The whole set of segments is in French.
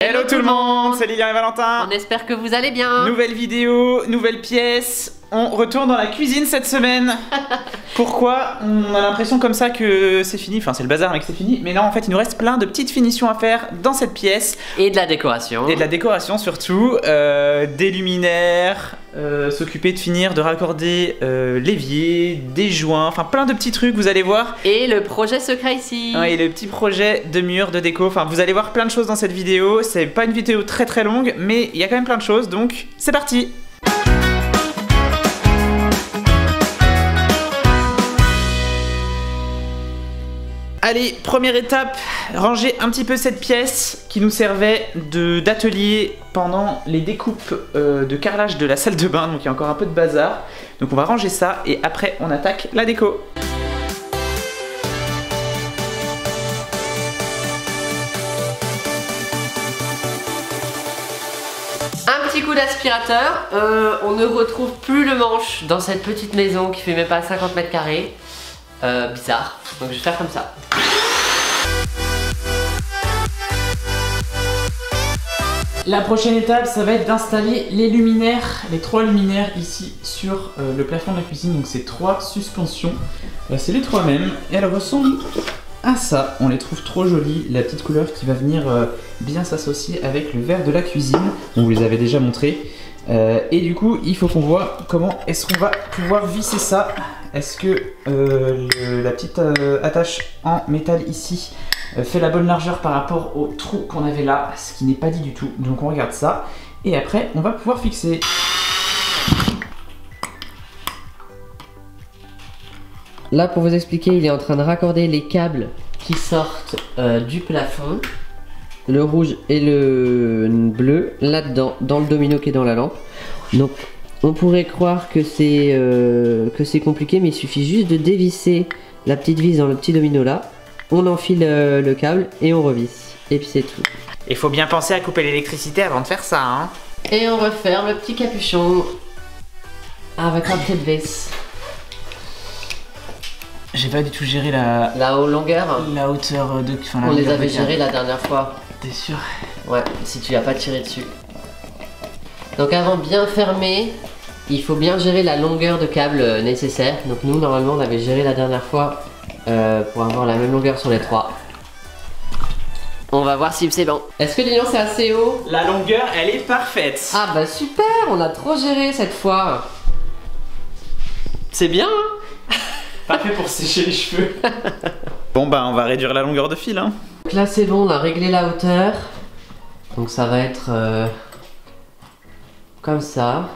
Hello tout le monde, c'est Lilian et Valentin. On espère que vous allez bien. Nouvelle vidéo, nouvelle pièce. On retourne dans la cuisine cette semaine. Pourquoi? On a l'impression comme ça que c'est fini, enfin c'est le bazar mais que c'est fini. Mais non, en fait il nous reste plein de petites finitions à faire dans cette pièce. Et de la décoration. Et de la décoration surtout, des luminaires, s'occuper de finir, de raccorder l'évier, des joints, enfin plein de petits trucs, vous allez voir. Et le projet secret ici. Ouais, et le petit projet de mur, de déco, enfin vous allez voir plein de choses dans cette vidéo. C'est pas une vidéo très longue, mais il y a quand même plein de choses, donc c'est parti. Allez, première étape, ranger un petit peu cette pièce qui nous servait d'atelier pendant les découpes de carrelage de la salle de bain, donc il y a encore un peu de bazar. Donc on va ranger ça et après on attaque la déco. Un petit coup d'aspirateur, on ne retrouve plus le manche dans cette petite maison qui fait même pas 50 mètres carrés. Bizarre, donc je vais faire comme ça. La prochaine étape, ça va être d'installer les luminaires, les 3 luminaires ici sur le plafond de la cuisine. Donc c'est 3 suspensions, c'est les 3 mêmes et elles ressemblent à ça. On les trouve trop jolies, la petite couleur qui va venir bien s'associer avec le vert de la cuisine. On vous les avait déjà montré. Et du coup, il faut qu'on voit comment est-ce qu'on va pouvoir visser ça. Est-ce que la petite attache en métal ici fait la bonne largeur par rapport au trou qu'on avait là, ce qui n'est pas dit du tout. Donc on regarde ça et après on va pouvoir fixer. Là, pour vous expliquer, il est en train de raccorder les câbles qui sortent du plafond, le rouge et le bleu là-dedans, dans le domino qui est dans la lampe. Donc on pourrait croire que c'est compliqué, mais il suffit juste de dévisser la petite vis dans le petit domino là. On enfile le câble et on revisse. Et puis c'est tout. Il faut bien penser à couper l'électricité avant de faire ça, hein. Et on referme le petit capuchon avec un trait de vis. J'ai pas du tout géré la longueur. La hauteur de... Enfin, on les avait gérés la dernière fois. T'es sûr? Ouais, si tu n'as pas tiré dessus. Donc avant de bien fermer, il faut bien gérer la longueur de câble nécessaire. Donc nous, normalement, on avait géré la dernière fois pour avoir la même longueur sur les 3. On va voir si c'est bon. Est-ce que Lilian, c'est assez haut? La longueur, elle est parfaite. Ah bah super, on a trop géré cette fois. C'est bien, hein? Parfait pour sécher les cheveux. Bon bah on va réduire la longueur de fil, hein. Donc là c'est bon, on a réglé la hauteur. Donc ça va être comme ça.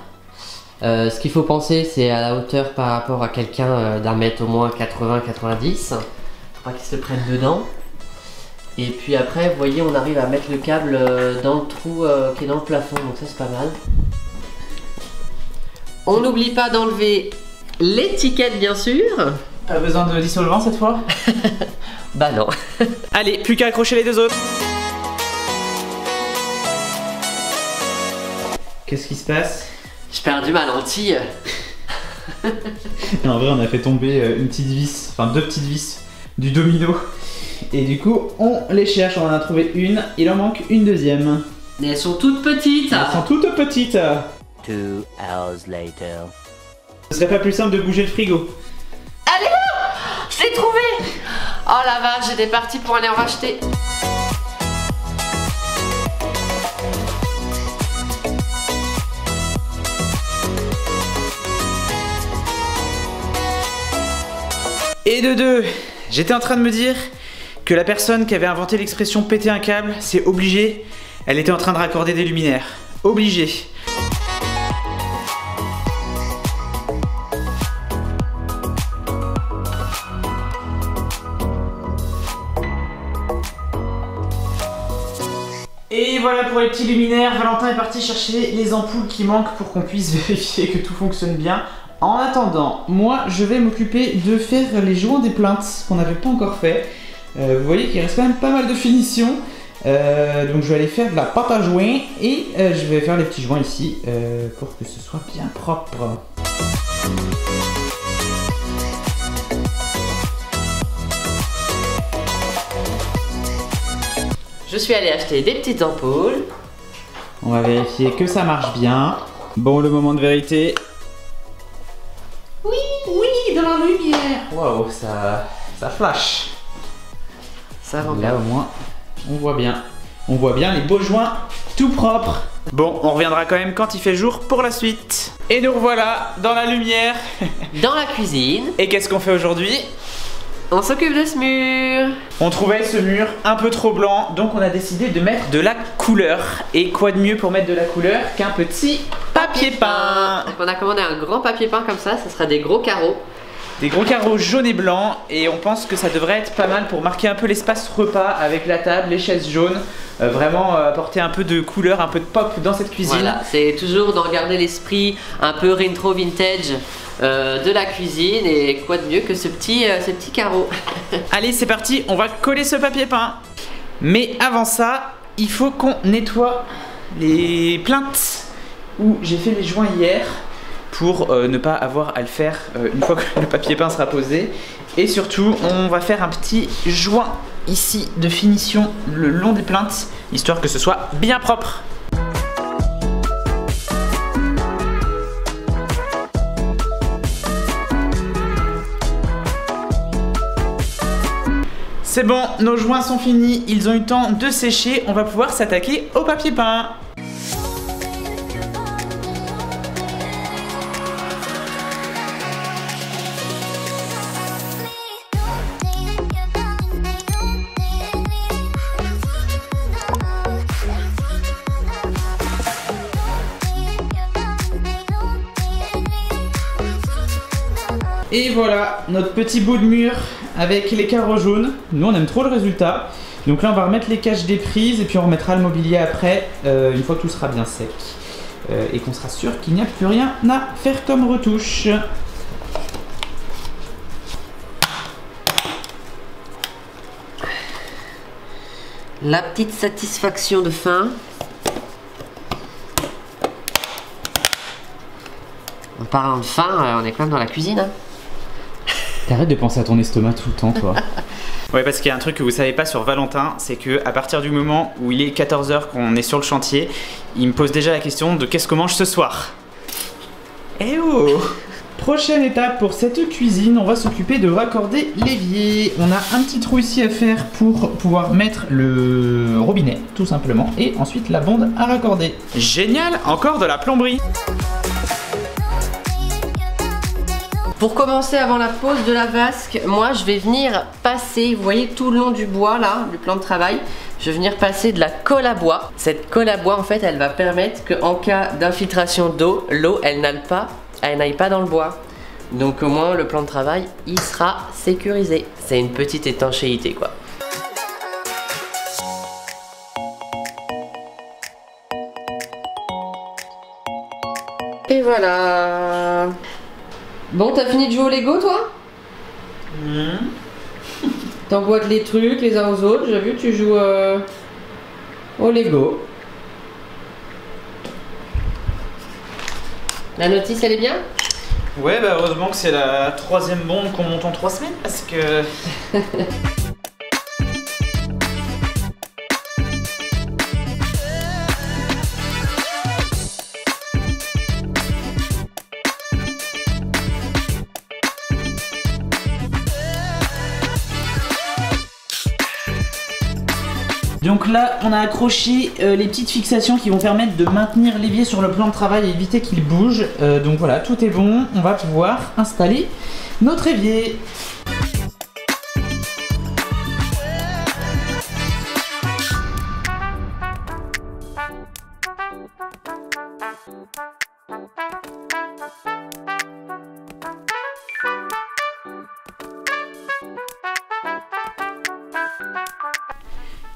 Ce qu'il faut penser, c'est à la hauteur par rapport à quelqu'un d'un mètre au moins 80-90. Faut pas qu'il se le prenne dedans. Et puis après, vous voyez, on arrive à mettre le câble dans le trou qui est dans le plafond. Donc ça c'est pas mal. On n'oublie pas d'enlever l'étiquette bien sûr. Pas besoin de dissolvant cette fois? Bah non. Allez, plus qu'à accrocher les 2 autres. Qu'est-ce qui se passe? J'ai perdu ma lentille. En vrai, on a fait tomber une petite vis, enfin 2 petites vis du domino. Et du coup, on les cherche, on en a trouvé une, il en manque une deuxième. Mais elles sont toutes petites. Elles sont toutes petites. 2 hours later. Ce serait pas plus simple de bouger le frigo? Elle est là! Je l'ai trouvée! Oh la vache, j'étais partie pour aller en racheter. Et de 2, j'étais en train de me dire que la personne qui avait inventé l'expression péter un câble, c'est obligé, elle était en train de raccorder des luminaires. Obligé. Et voilà pour les petits luminaires, Valentin est parti chercher les ampoules qui manquent pour qu'on puisse vérifier que tout fonctionne bien. En attendant, moi je vais m'occuper de faire les joints des plaintes qu'on n'avait pas encore fait. Vous voyez qu'il reste quand même pas mal de finitions. Donc je vais aller faire de la pâte à joint et je vais faire les petits joints ici pour que ce soit bien propre. Je suis allée acheter des petites ampoules. On va vérifier que ça marche bien. Bon, le moment de vérité. Oui, dans la lumière. Waouh, ça flash. Ça rend Là bien. au moins, on voit bien. On voit bien les beaux joints tout propres. Bon, on reviendra quand même quand il fait jour pour la suite. Et nous revoilà dans la lumière. Dans la cuisine, Et qu'est-ce qu'on fait aujourd'hui? on s'occupe de ce mur. On trouvait ce mur un peu trop blanc, donc on a décidé de mettre de la couleur. Et quoi de mieux pour mettre de la couleur qu'un petit papier peint? On a commandé un grand papier peint comme ça sera des gros carreaux. Des gros carreaux jaunes et blancs, et on pense que ça devrait être pas mal pour marquer un peu l'espace repas avec la table, les chaises jaunes. Vraiment apporter un peu de couleur, un peu de pop dans cette cuisine. Voilà, c'est toujours d'en garder l'esprit un peu rétro vintage de la cuisine, et quoi de mieux que ce petit carreau. Allez, c'est parti, on va coller ce papier peint. Mais avant ça, il faut qu'on nettoie les plinthes où j'ai fait les joints hier pour ne pas avoir à le faire une fois que le papier peint sera posé. Et surtout, on va faire un petit joint ici de finition le long des plinthes, histoire que ce soit bien propre. C'est bon, nos joints sont finis, ils ont eu le temps de sécher, on va pouvoir s'attaquer au papier peint. Et voilà, notre petit bout de mur avec les carreaux jaunes. Nous on aime trop le résultat. Donc là on va remettre les caches des prises et puis on remettra le mobilier après, une fois que tout sera bien sec. Et qu'on sera sûr qu'il n'y a plus rien à faire comme retouche. La petite satisfaction de fin. En parlant de faim, on est quand même dans la cuisine. Hein. T'arrêtes de penser à ton estomac tout le temps, toi. Ouais, parce qu'il y a un truc que vous savez pas sur Valentin, c'est que à partir du moment où il est 14 h qu'on est sur le chantier, il me pose déjà la question de qu'est-ce qu'on mange ce soir. Eh oh! Prochaine étape pour cette cuisine, on va s'occuper de raccorder l'évier. On a un petit trou ici à faire pour pouvoir mettre le robinet, tout simplement, et ensuite la bonde à raccorder. Génial! Encore de la plomberie! Pour commencer, avant la pose de la vasque, moi je vais venir passer, vous voyez tout le long du bois là, du plan de travail, je vais venir passer de la colle à bois. Cette colle à bois en fait elle va permettre qu'en cas d'infiltration d'eau, l'eau elle n'aille pas dans le bois. Donc au moins le plan de travail il sera sécurisé. C'est une petite étanchéité quoi. Et voilà. Bon, t'as fini de jouer au Lego, toi? T'emboîtes les trucs les uns aux autres. J'ai vu, tu joues au Lego. La notice, elle est bien? Ouais, bah heureusement que c'est la 3e bonde qu'on monte en 3 semaines, parce que... Donc là, on a accroché les petites fixations qui vont permettre de maintenir l'évier sur le plan de travail et éviter qu'il bouge. Donc voilà, tout est bon. On va pouvoir installer notre évier.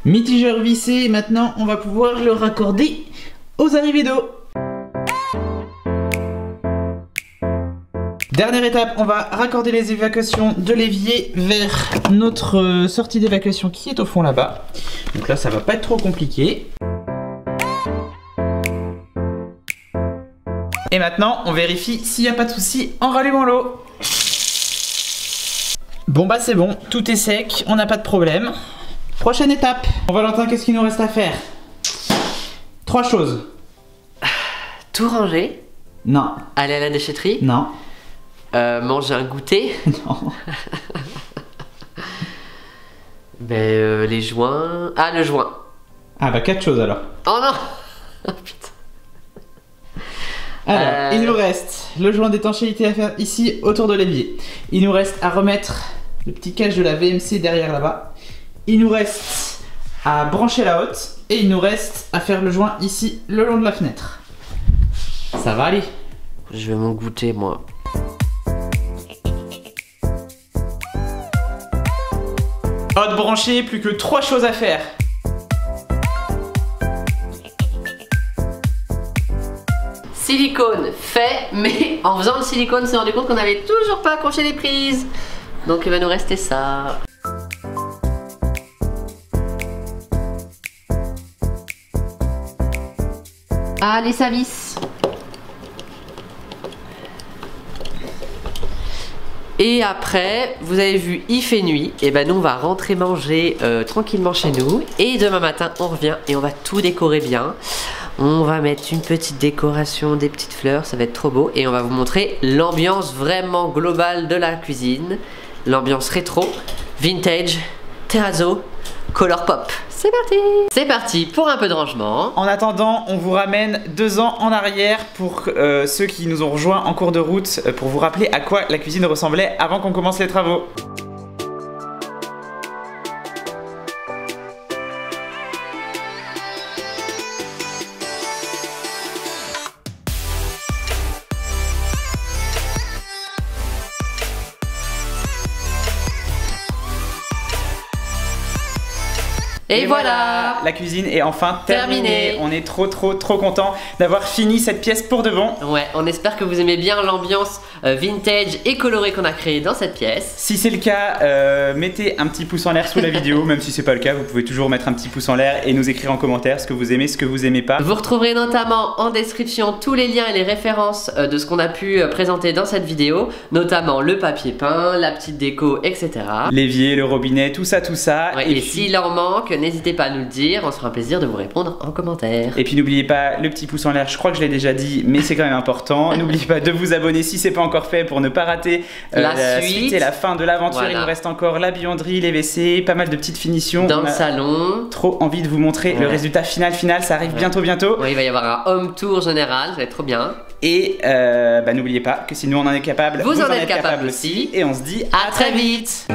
Mitigeur vissé, maintenant on va pouvoir le raccorder aux arrivées d'eau. Dernière étape, on va raccorder les évacuations de l'évier vers notre sortie d'évacuation qui est au fond là-bas. Donc là ça va pas être trop compliqué. Et maintenant on vérifie s'il n'y a pas de souci en rallumant l'eau. Bon bah c'est bon, tout est sec, on n'a pas de problème. Prochaine étape. Bon, Valentin, qu'est-ce qu'il nous reste à faire? 3 choses. Tout ranger. Non. Aller à la déchetterie. Non. Manger un goûter. Non. Ben, les joints. Ah, le joint. Ah bah 4 choses alors. Oh non. Oh putain. Alors, il nous reste le joint d'étanchéité à faire ici autour de l'évier. Il nous reste à remettre le petit cache de la VMC derrière là-bas. Il nous reste à brancher la hotte. Et il nous reste à faire le joint ici le long de la fenêtre. Ça va aller. Je vais m'en goûter moi. Hotte branchée, plus que 3 choses à faire. Silicone fait, mais en faisant le silicone, on s'est rendu compte qu'on n'avait toujours pas accroché les prises. Donc il va nous rester ça. Allez, ça visse. Et après, vous avez vu, il fait nuit. Et ben nous, on va rentrer manger tranquillement chez nous. Et demain matin, on revient et on va tout décorer bien. On va mettre une petite décoration, des petites fleurs, ça va être trop beau. Et on va vous montrer l'ambiance vraiment globale de la cuisine. L'ambiance rétro, vintage, terrazzo, color pop. C'est parti! C'est parti pour un peu de rangement. En attendant, on vous ramène 2 ans en arrière pour ceux qui nous ont rejoints en cours de route, pour vous rappeler à quoi la cuisine ressemblait avant qu'on commence les travaux. Et voilà, la cuisine est enfin terminée. Terminée. On est trop contents d'avoir fini cette pièce pour de bon. Ouais, on espère que vous aimez bien l'ambiance vintage et colorée qu'on a créée dans cette pièce. Si c'est le cas, mettez un petit pouce en l'air sous la vidéo. Même si c'est pas le cas, vous pouvez toujours mettre un petit pouce en l'air et nous écrire en commentaire ce que vous aimez, ce que vous aimez pas. Vous retrouverez notamment en description tous les liens et les références de ce qu'on a pu présenter dans cette vidéo, notamment le papier peint, la petite déco, etc. L'évier, le robinet, tout ça. Ouais, et s'il en manque, n'hésitez pas à nous le dire, on se fera un plaisir de vous répondre en commentaire. Et puis n'oubliez pas le petit pouce en l'air, je crois que je l'ai déjà dit, mais c'est quand même important. N'oubliez pas de vous abonner si c'est pas encore fait pour ne pas rater la suite et la fin de l'aventure. Voilà. Il nous reste encore la buanderie, les WC, pas mal de petites finitions. Dans le salon. Trop envie de vous montrer le résultat final, ça arrive bientôt. Ouais, il va y avoir un home tour général, ça va être trop bien. Et n'oubliez pas que si nous on en est capable, vous en êtes capable aussi. Et on se dit à très vite.